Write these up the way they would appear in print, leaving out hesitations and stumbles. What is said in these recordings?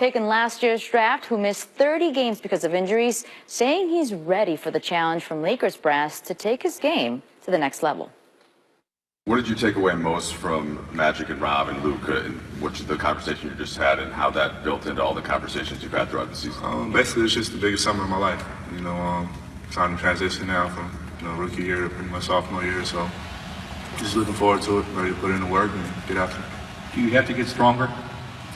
pick in last year's draft who missed 30 games because of injuries, saying he's ready for the challenge from Lakers brass to take his game to the next level. What did you take away most from Magic and Rob and Luka, and what's the conversation you just had, and how that built into all the conversations you've had throughout the season? Basically, it's just the biggest summer of my life. Time to transition now from rookie year to pretty much sophomore year. So just looking forward to it, ready to put in the work and get after it. Do you have to get stronger?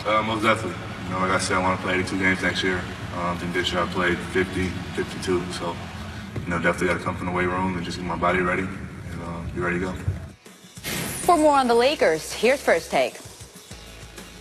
Most definitely. Like I said, I want to play 82 games next year. I think this year I played 50, 52. So definitely got to come from the weight room and just get my body ready and be ready to go. For more on the Lakers, here's First Take.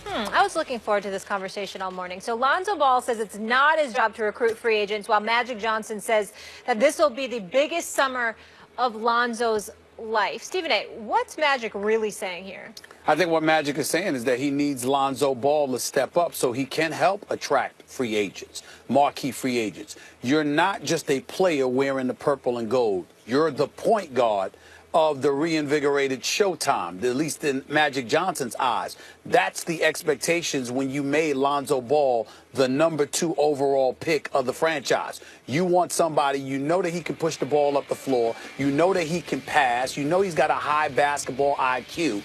I was looking forward to this conversation all morning. So Lonzo Ball says it's not his job to recruit free agents, while Magic Johnson says that this will be the biggest summer of Lonzo's life. Stephen A., what's Magic really saying here? I think what Magic is saying is that he needs Lonzo Ball to step up so he can help attract free agents, marquee free agents. You're not just a player wearing the purple and gold. You're the point guard of the reinvigorated Showtime, at least in Magic Johnson's eyes. That's the expectations when you made Lonzo Ball the #2 overall pick of the franchise. You want somebody, you know that he can push the ball up the floor, you know that he can pass, you know he's got a high basketball IQ.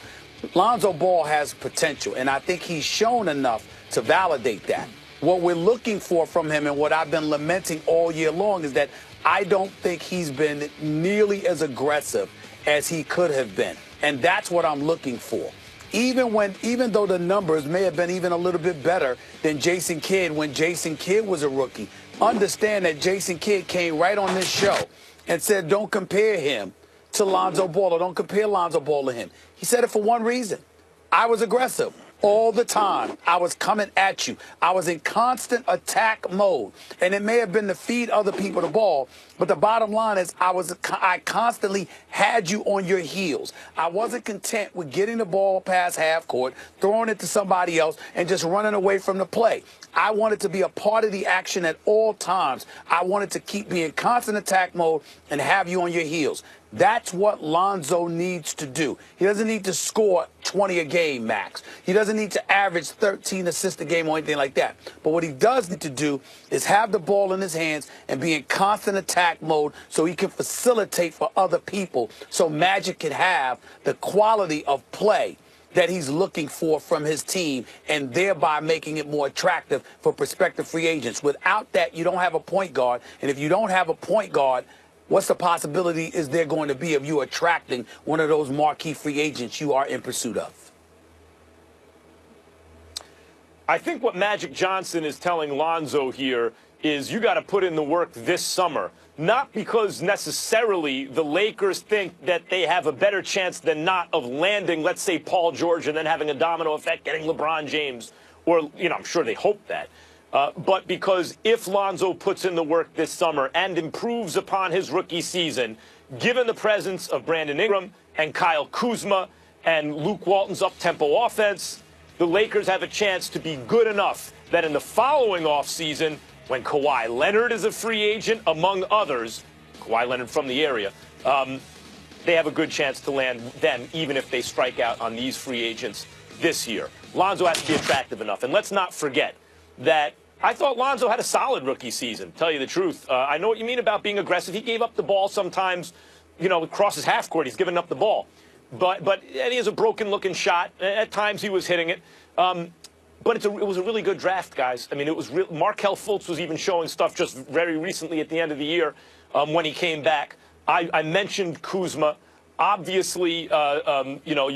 Lonzo Ball has potential, and I think he's shown enough to validate that. What we're looking for from him, and what I've been lamenting all year long, is that I don't think he's been nearly as aggressive as he could have been. And that's what I'm looking for. Even though the numbers may have been even a little bit better than Jason Kidd when Jason Kidd was a rookie, understand that Jason Kidd came right on this show and said, don't compare him to Lonzo Ball, or don't compare Lonzo Ball to him. He said it for one reason. I was aggressive all the time. I was coming at you. I was in constant attack mode. And it may have been to feed other people the ball, but the bottom line is I constantly had you on your heels. I wasn't content with getting the ball past half court, throwing it to somebody else, and just running away from the play. I wanted to be a part of the action at all times. I wanted to keep me in constant attack mode and have you on your heels. That's what Lonzo needs to do. He doesn't need to score 20 a game, max. He doesn't need to average 13 assists a game or anything like that. But what he does need to do is have the ball in his hands and be in constant attack mode so he can facilitate for other people, so Magic can have the quality of play that he's looking for from his team, and thereby making it more attractive for prospective free agents. Without that, you don't have a point guard. And if you don't have a point guard, what's the possibility is there going to be of you attracting one of those marquee free agents you are in pursuit of? I think what Magic Johnson is telling Lonzo here is you got to put in the work this summer, not because necessarily the Lakers think that they have a better chance than not of landing, let's say, Paul George, and then having a domino effect, getting LeBron James, or, I'm sure they hope that. But because if Lonzo puts in the work this summer and improves upon his rookie season, given the presence of Brandon Ingram and Kyle Kuzma and Luke Walton's up-tempo offense, the Lakers have a chance to be good enough that in the following offseason, when Kawhi Leonard is a free agent, among others, Kawhi Leonard from the area, they have a good chance to land them, even if they strike out on these free agents this year. Lonzo has to be attractive enough. And let's not forget that I thought Lonzo had a solid rookie season, tell you the truth. I know what you mean about being aggressive. He gave up the ball sometimes, across his half court. He's giving up the ball. But he has a broken-looking shot. At times he was hitting it. But it was a really good draft, guys. I mean, it was Markelle Fultz was even showing stuff just very recently at the end of the year when he came back. I mentioned Kuzma. Obviously, you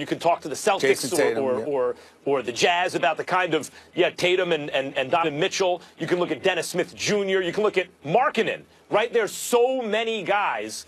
can talk to the Celtics or the Jazz about the kind of, Tatum and Donovan Mitchell. You can look at Dennis Smith Jr. You can look at Markkanen, right? There's so many guys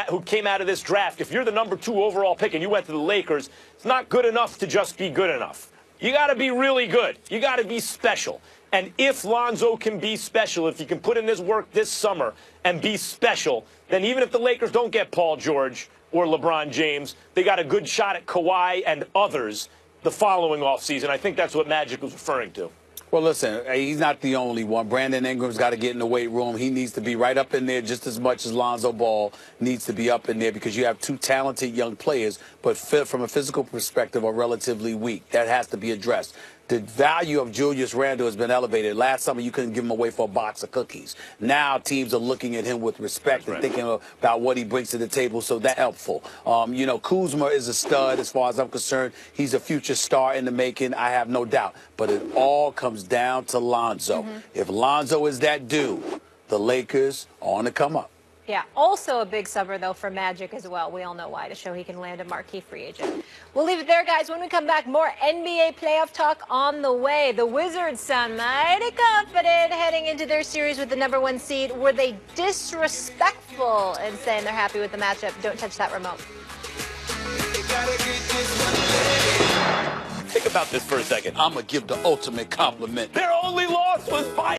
who came out of this draft. If you're the #2 overall pick and you went to the Lakers, it's not good enough to just be good enough. You got to be really good. You got to be special. And if Lonzo can be special, if he can put in his work this summer and be special, then even if the Lakers don't get Paul George or LeBron James, they got a good shot at Kawhi and others the following offseason. I think that's what Magic was referring to. Well, listen, he's not the only one. Brandon Ingram's got to get in the weight room. He needs to be right up in there just as much as Lonzo Ball needs to be up in there, because you have two talented young players, but from a physical perspective are relatively weak. That has to be addressed. The value of Julius Randle has been elevated. Last summer, you couldn't give him away for a box of cookies. Now, teams are looking at him with respect and thinking about what he brings to the table, so that's helpful. You know, Kuzma is a stud as far as I'm concerned. He's a future star in the making, I have no doubt. But it all comes down to Lonzo. If Lonzo is that dude, the Lakers are on the come up. Yeah, also a big summer, though, for Magic as well. We all know why, to show he can land a marquee free agent. We'll leave it there, guys. When we come back, more NBA playoff talk on the way. The Wizards sound mighty confident heading into their series with the #1 seed. Were they disrespectful in saying they're happy with the matchup? Don't touch that remote. Think about this for a second. I'm going to give the ultimate compliment. Their only loss was by